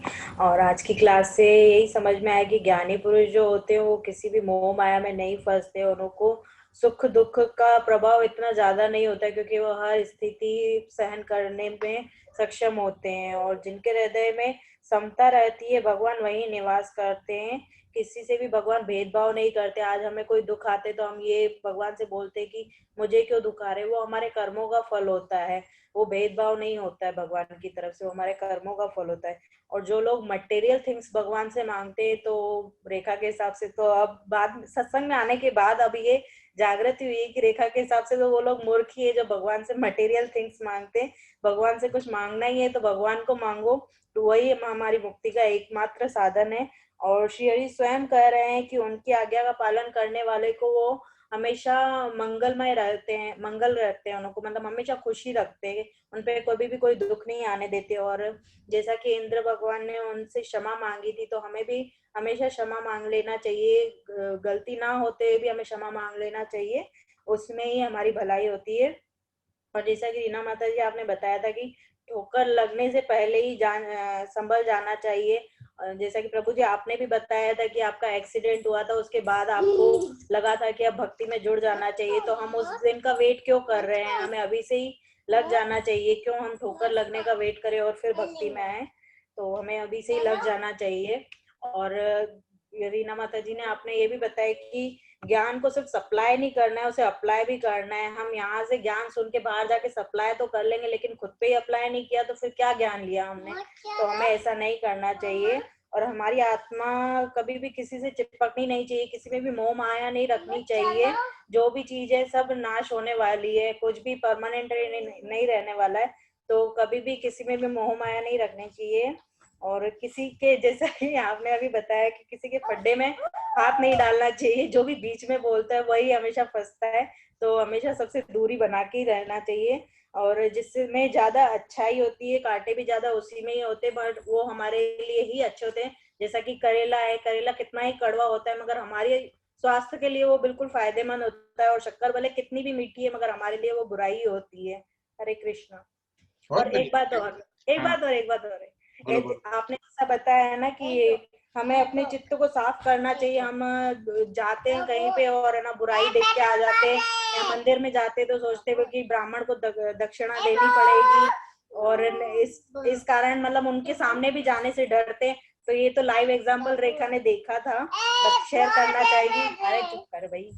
और आज की क्लास से यही समझ में आया कि ज्ञानी पुरुष जो होते हैं वो किसी भी मोह माया में नहीं फंसते, उनको सुख दुख का प्रभाव इतना ज्यादा नहीं होता है, क्योंकि वो हर स्थिति सहन करने में सक्षम होते हैं। और जिनके हृदय में समता रहती है, भगवान वही निवास करते हैं। किसी से भी भगवान भेदभाव नहीं करते। आज हमें कोई दुख आते तो हम ये भगवान से बोलते कि मुझे क्यों दुख आ रहे, वो हमारे कर्मों का फल होता है, वो भेदभाव नहीं होता है भगवान की तरफ से, वो हमारे कर्मों का फल होता है। और जो लोग मटेरियल थिंग्स भगवान से मांगते हैं, तो रेखा के हिसाब से तो अब बाद सत्संग में आने के बाद अब ये जागृति हुई कि रेखा के हिसाब से तो वो लोग मूर्ख ही है जो भगवान से मटेरियल थिंग्स मांगते हैं। भगवान से कुछ मांगना ही है तो भगवान को मांगो, तो वही हमारी मुक्ति का एकमात्र साधन है। और श्री हरि स्वयं कह रहे हैं कि उनकी आज्ञा का पालन करने वाले को वो हमेशा मंगलमय रहते हैं, मंगल रहते हैं उनको, मतलब हमेशा खुशी रखते हैं, उन पे कभी भी कोई दुख नहीं आने देते। और जैसा कि इंद्र भगवान ने उनसे क्षमा मांगी थी, तो हमें भी हमेशा क्षमा मांग लेना चाहिए, गलती ना होते भी हमें क्षमा मांग लेना चाहिए, उसमें ही हमारी भलाई होती है। और जैसा कि रीना माता जी आपने बताया था कि ठोकर लगने से पहले ही संभल जाना चाहिए। जैसा कि प्रभु जी आपने भी बताया था कि आपका एक्सीडेंट हुआ था, उसके बाद आपको लगा था कि अब भक्ति में जुड़ जाना चाहिए, तो हम उस दिन का वेट क्यों कर रहे हैं, हमें अभी से ही लग जाना चाहिए। क्यों हम ठोकर लगने का वेट करें और फिर भक्ति में आए, तो हमें अभी से ही लग जाना चाहिए। और रीना माता जी ने आपने ये भी बताया कि ज्ञान को सिर्फ सप्लाई नहीं करना है, उसे अप्लाई भी करना है। हम यहाँ से ज्ञान सुन के बाहर जाके सप्लाई तो कर लेंगे, लेकिन खुद पे ही अप्लाई नहीं किया तो फिर क्या ज्ञान लिया हमने, तो हमें ऐसा नहीं करना चाहिए। और हमारी आत्मा कभी भी किसी से चिपकनी नहीं चाहिए, किसी में भी मोह माया नहीं रखनी चाहिए। जो भी चीज है सब नाश होने वाली है, कुछ भी परमानेंट नहीं रहने वाला है, तो कभी भी किसी में भी मोह माया नहीं रखनी चाहिए। और किसी के, जैसा कि आपने अभी बताया कि किसी के पड्डे में हाथ नहीं डालना चाहिए, जो भी बीच में बोलता है वही हमेशा फंसता है, तो हमेशा सबसे दूरी बना के ही रहना चाहिए। और जिसमें ज्यादा अच्छाई होती है, कांटे भी ज्यादा उसी में ही होते हैं, बट वो हमारे लिए ही अच्छे होते हैं। जैसा कि करेला है, करेला कितना ही कड़वा होता है मगर हमारे स्वास्थ्य के लिए वो बिल्कुल फायदेमंद होता है। और शक्कर भले कितनी भी मीठी है मगर हमारे लिए वो बुराई होती है। हरे कृष्णा। और एक बात और आपने ऐसा बताया है ना कि हमें अपने चित्त को साफ करना चाहिए। हम जाते हैं कहीं पे और है ना बुराई देख के आ जाते हैं, या मंदिर में जाते तो सोचते हैं कि ब्राह्मण को दक्षिणा देनी पड़ेगी, और इस कारण मतलब उनके सामने भी जाने से डरते हैं। तो ये तो लाइव एग्जांपल रेखा ने देखा था, शेयर करना चाहिए। अरे चुप कर भाई।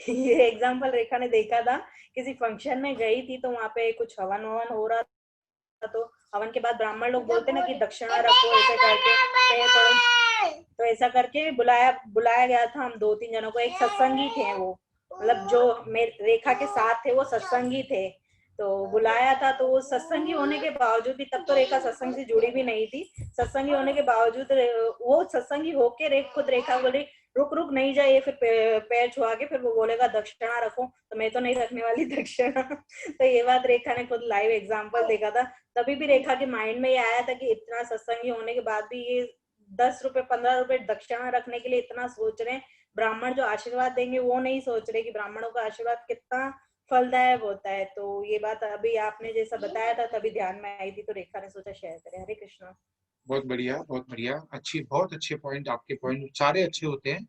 ये एग्जांपल रेखा ने देखा था, किसी फंक्शन में गई थी तो वहां पे कुछ हवन हो रहा था, तो हवन के बाद ब्राह्मण लोग बोलते ना कि दक्षिणा रखो, ऐसे करके तो ऐसा करके बुलाया गया था हम 2-3 जनों को। एक सत्संगी थे वो, मतलब जो रेखा के साथ थे वो सत्संगी थे, तो बुलाया था, तो वो सत्संगी होने के बावजूद भी, तब तो रेखा सत्संग से जुड़ी भी नहीं थी, सत्संगी होने के बावजूद वो सत्संगी होके खुद रेखा बोली रुक रुक नहीं जाइए, फिर पैर छुआ के फिर वो बोलेगा दक्षिणा रखो, तो मैं तो नहीं रखने वाली दक्षिणा। तो ये बात रेखा ने खुद लाइव एग्जांपल देखा था, तभी भी रेखा के माइंड में ये आया था कि इतना सत्संगी होने के बाद भी ये 10 रुपए 15 रुपए दक्षिणा रखने के लिए इतना सोच रहे हैं। ब्राह्मण जो आशीर्वाद देंगे वो नहीं सोच रहे कि ब्राह्मणों का आशीर्वाद कितना फलदायक होता है। तो ये बात अभी आपने जैसा बताया था तभी ध्यान में आई थी, तो रेखा ने सोचा शेयर करें। हरे कृष्णा। बहुत बढ़िया, बहुत बढ़िया, बहुत अच्छे पॉइंट, आपके पॉइंट सारे अच्छे होते हैं,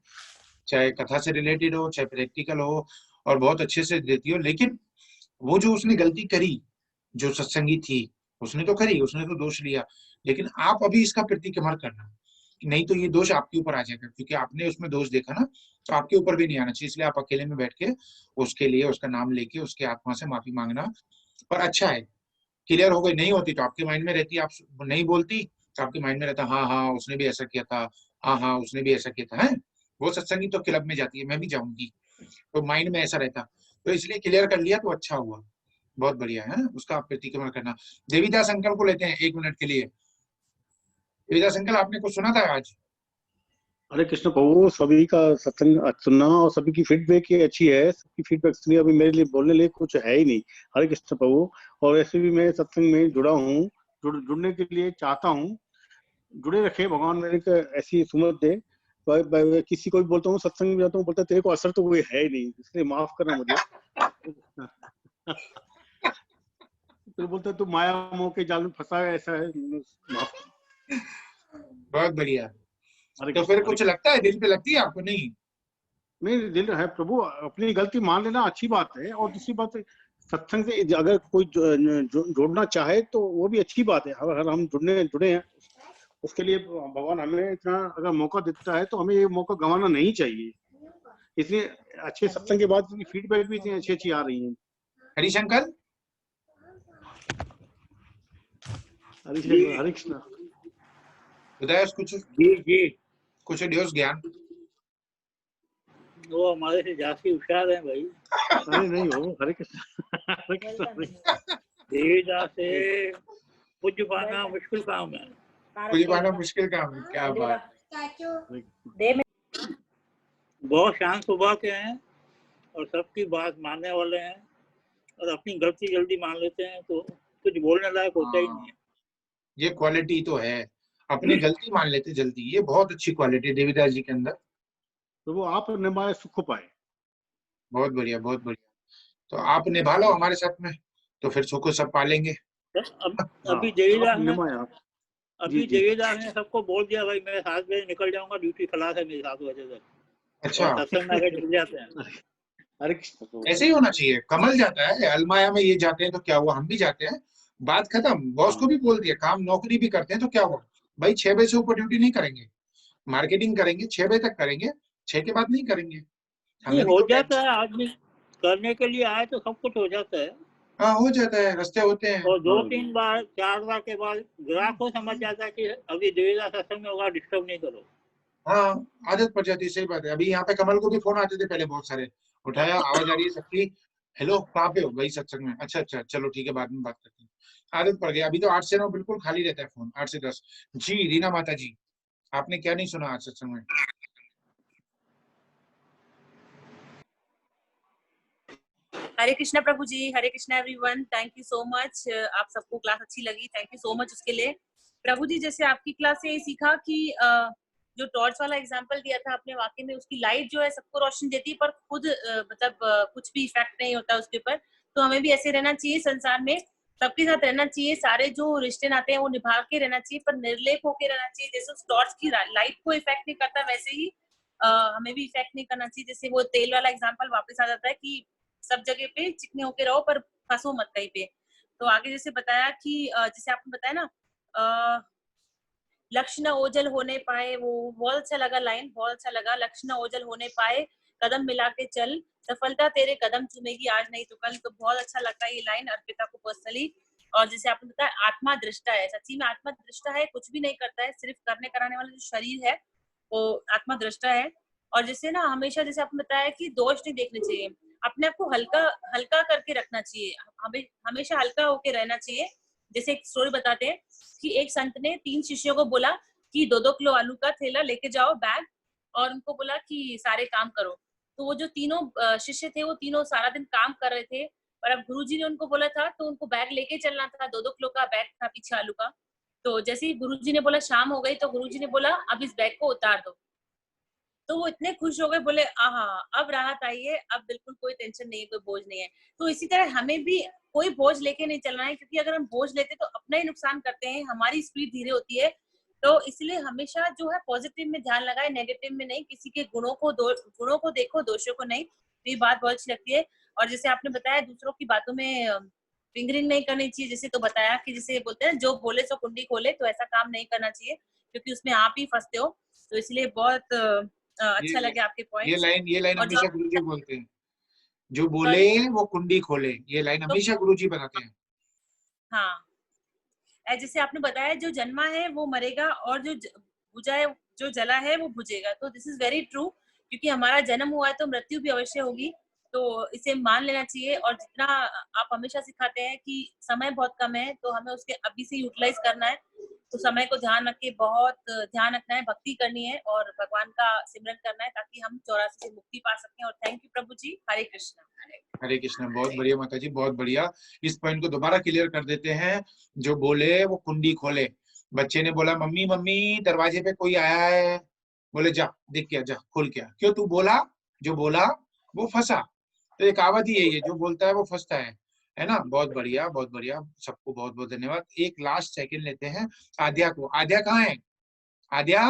चाहे कथा से रिलेटेड हो चाहे प्रैक्टिकल हो, और बहुत अच्छे से देती हो। लेकिन वो जो उसने गलती करी, जो सत्संगी थी, उसने तो करी, उसने तो दोष लिया, लेकिन आप अभी इसका प्रतिक्रमण करना, नहीं तो ये दोष आपके ऊपर आ जाएगा, क्योंकि आपने उसमें दोष देखा ना, तो आपके ऊपर भी नहीं आना चाहिए। इसलिए आप अकेले में बैठ के उसके लिए उसका नाम लेके उसके आत्मा से माफी मांगना। पर अच्छा है, क्लियर हो गई, नहीं होती तो आपके माइंड में रहती, आप नहीं बोलती तो आपके माइंड में रहता, हाँ हाँ उसने भी ऐसा किया था, हाँ हाँ उसने भी ऐसा किया था, है वो सत्संगी तो क्लब में जाती है, मैं भी जाऊंगी, तो माइंड में ऐसा रहता। तो इसलिए क्लियर कर लिया तो अच्छा हुआ, बहुत बढ़िया है, उसका आप प्रतिक्रमण करना। देवीदास अंकल को लेते हैं 1 मिनट के लिए। देवीदास अंकल, आपने कुछ सुना था आज? हरे कृष्ण प्रभु, सभी का सत्संग सुनना और सभी की फीडबैक ये अच्छी है, सबकी फीडबैक सुनी, अभी मेरे लिए बोलने लिए कुछ है ही नहीं। हरे कृष्ण प्रभु। और ऐसे भी मैं सत्संग में जुड़ा हूँ, जुड़ने के लिए चाहता हूँ, जुड़े रखे भगवान, मेरे को ऐसी सुमत दे। किसी को भी बोलता हूँ, सत्संग में जाता हूँ, बोलता है तेरे को असर तो कोई है ही नहीं, इसलिए माफ करना मुझे। तो बोलता है तू माया मोह के जाल में फंसा है, ऐसा है, माफ। बहुत बढ़िया। तो फिर कुछ लगता है, दिल पे लगती है आपको? नहीं दिल है प्रभु, अपनी गलती मान लेना अच्छी बात है, और दूसरी बात सत्संग से अगर कोई जोड़ना चाहे तो वो भी अच्छी बात है। अगर हम जुड़े हैं, उसके लिए भगवान हमें इतना अगर मौका देता है तो हमें ये मौका गंवाना नहीं चाहिए। इसलिए अच्छे सत्संग के बाद फीडबैक भी इतनी अच्छी आ रही है। हरिशंकर, हरे कृष्ण, बताया कुछ? कुछ दियोस ज्ञान। वो हमारे से ज्यादा होशियार है भाई। अरे नहीं हो, हरे कृष्ण। देवीदास से पूज्य पाना मुश्किल काम है। पूज्य पाना मुश्किल काम है, क्या बात। बहुत शांत स्वभाव के हैं और सबकी बात मानने वाले हैं, और अपनी गलती जल्दी मान लेते हैं, तो कुछ बोलने लायक होता ही नहीं है। ये क्वालिटी तो है, अपनी गलती मान लेते जल्दी, ये बहुत अच्छी क्वालिटी देवीदास जी के अंदर। तो वो आप निभाए सुख पाए। बहुत बढ़िया, बहुत बढ़िया। तो आप निभा लो हमारे साथ में, तो फिर सुख सब पालेंगे। अभी देवीदास ने सबको बोल दिया भाई मैं 7 बजे निकल जाऊंगा, ड्यूटी खलास है मेरी 7 बजे तक। अच्छा, सत्संग में जुड़ जाते हैं। ऐसे ही होना चाहिए। कमल जाता है अलमाया में, ये जाते हैं तो क्या हुआ, हम भी जाते हैं, बात खत्म। बॉस को भी बोल दिया, काम नौकरी भी करते हैं तो क्या हुआ भाई, 6 बजे से ऊपर ड्यूटी नहीं करेंगे, मार्केटिंग करेंगे 6 बजे तक करेंगे, 6 के बाद नहीं करेंगे। हमें हो जाता है, आदमी करने के लिए आए तो सब कुछ हो जाता है। हाँ हो जाता है, रास्ते होते हैं। और 2-3 बार 4 बार के बाद ग्राहक को समझ जाता है कि अभी देवीदास सत्संग में होगा, डिस्टर्ब नहीं करो। हाँ, आदत पड़ जाती है, सही बात है। अभी यहाँ पे कमल को भी फोन आते थे पहले बहुत सारे, उठाया, आवाज आ रही है सबकी, हेलो कहाँ पे हो, वही सत्संग में, अच्छा अच्छा चलो ठीक है बाद में बात करते हैं। आदत पड़ गई। अभी तो 8 से 9 बिल्कुल खाली रहता है फोन, 8 से 10। जी रीना माता जी, आपने क्या नहीं सुना आज सत्संग में? Hare Krishna Prabhu ji, Hare Krishna everyone, thank you so much. आप सबको क्लास अच्छी लगी, थैंक यू सो मच उसके लिए। प्रभु जी, जैसे आपकी क्लास से ये सीखा कि जो टॉर्च वाला एग्जांपल दिया था आपने, वाकई में उसकी लाइट जो है सबको रोशनी देती है, पर खुद कुछ भी इफेक्ट नहीं होता उसके ऊपर। तो हमें भी ऐसे रहना चाहिए, संसार में सबके साथ रहना चाहिए, सारे जो रिश्ते नाते हैं वो निभा के रहना चाहिए, पर निर्लेप होके रहना चाहिए। जैसे उस टॉर्च की लाइट को इफेक्ट नहीं करता, वैसे ही हमें भी इफेक्ट नहीं करना चाहिए। जैसे वो तेल वाला एग्जाम्पल वापस आ जाता है कि सब जगह पे चिकने होके रहो पर फंसो मत कहीं पे। तो आगे जैसे बताया कि जैसे आपने बताया ना, लक्ष्य न ओझल होने पाए, वो बहुत अच्छा लगा, लाइन बहुत अच्छा लगा। लक्ष्य न ओझल होने पाए, कदम मिला के चल, सफलता तेरे कदम चूमेगी आज नहीं तो कल। तो बहुत अच्छा लगता है ये लाइन अर्पिता को पर्सनली। और जैसे आपने बताया आत्मा दृष्टा है, सच्ची में आत्मा दृष्टा है, कुछ भी नहीं करता है, सिर्फ करने कराने वाला जो शरीर है वो आत्मा दृष्टा है। और जैसे ना हमेशा जैसे आपने बताया कि दोष नहीं देखने चाहिए, अपने आप को हल्का हल्का करके रखना चाहिए, हमें हमेशा हल्का होके रहना चाहिए। जैसे एक स्टोरी बताते हैं कि एक संत ने 3 शिष्यों को बोला कि 2-2 किलो आलू का थैला लेके जाओ बैग, और उनको बोला कि सारे काम करो। तो वो जो तीनों शिष्य थे वो तीनों सारा दिन काम कर रहे थे, और अब गुरुजी ने उनको बोला था तो उनको बैग लेके चलना था, 2-2 किलो का बैग था पीछे आलू का। तो जैसे ही गुरुजी ने बोला शाम हो गई, तो गुरुजी ने बोला अब इस बैग को उतार दो। तो वो इतने खुश हो गए, बोले आहा अब राहत आई है, अब बिल्कुल कोई टेंशन नहीं है, कोई बोझ नहीं है। तो इसी तरह हमें भी कोई बोझ लेके नहीं चलना है, क्योंकि अगर हम बोझ लेते तो अपना ही नुकसान करते हैं, हमारी स्पीड धीरे होती है। तो इसलिए हमेशा जो है पॉजिटिव में ध्यान लगाए, नेगेटिव में नहीं। किसी के गुणों को देखो, दोषों को नहीं। तो ये बात बहुत अच्छी लगती है। और जैसे आपने बताया दूसरों की बातों में फिंगरिंग नहीं करनी चाहिए, जैसे तो बताया कि जैसे बोलते हैं जो बोले सो कुंडी खोले, तो ऐसा काम नहीं करना चाहिए, क्योंकि उसमें आप ही फंसते हो। तो इसलिए बहुत अच्छा लगे आपके ये पॉइंट्स। लाइन और जो हमेशा गुरुजी बोलते हैं, जो बोले वो कुंडी खोले, ये लाइन हमेशा गुरुजी बताते हैं। हाँ, जैसे आपने बताया जो जन्मा है वो मरेगा, और जो बुझा है, जो जला है वो बुझेगा। तो दिस इज वेरी ट्रू, क्योंकि हमारा जन्म हुआ है तो मृत्यु भी अवश्य होगी। तो इसे मान लेना चाहिए। और जितना आप हमेशा सिखाते हैं कि समय बहुत कम है, तो हमें उसके अभी से यूटिलाइज करना है। तो समय को ध्यान रख के बहुत ध्यान रखना है, भक्ति करनी है और भगवान का सिमरन करना है, ताकि हम 84 से मुक्ति पा सकें। और थैंक यू प्रभु जी। हरे कृष्णा। हरे कृष्णा, बहुत बढ़िया माता जी, बहुत बढ़िया। इस पॉइंट को दोबारा क्लियर कर देते हैं, जो बोले वो कुंडी खोले। बच्चे ने बोला मम्मी मम्मी दरवाजे पे कोई आया है, बोले जा देख के जा, खोल के आ। क्यों? तू बोला, जो बोला वो फंसा। तो एक कहावत ही है, ये जो बोलता है वो फंसता है ना। बहुत बढ़िया, बहुत बढ़िया, सबको बहुत बहुत धन्यवाद। एक लास्ट सेकंड लेते हैं आद्या को। आद्या कहाँ है? आद्या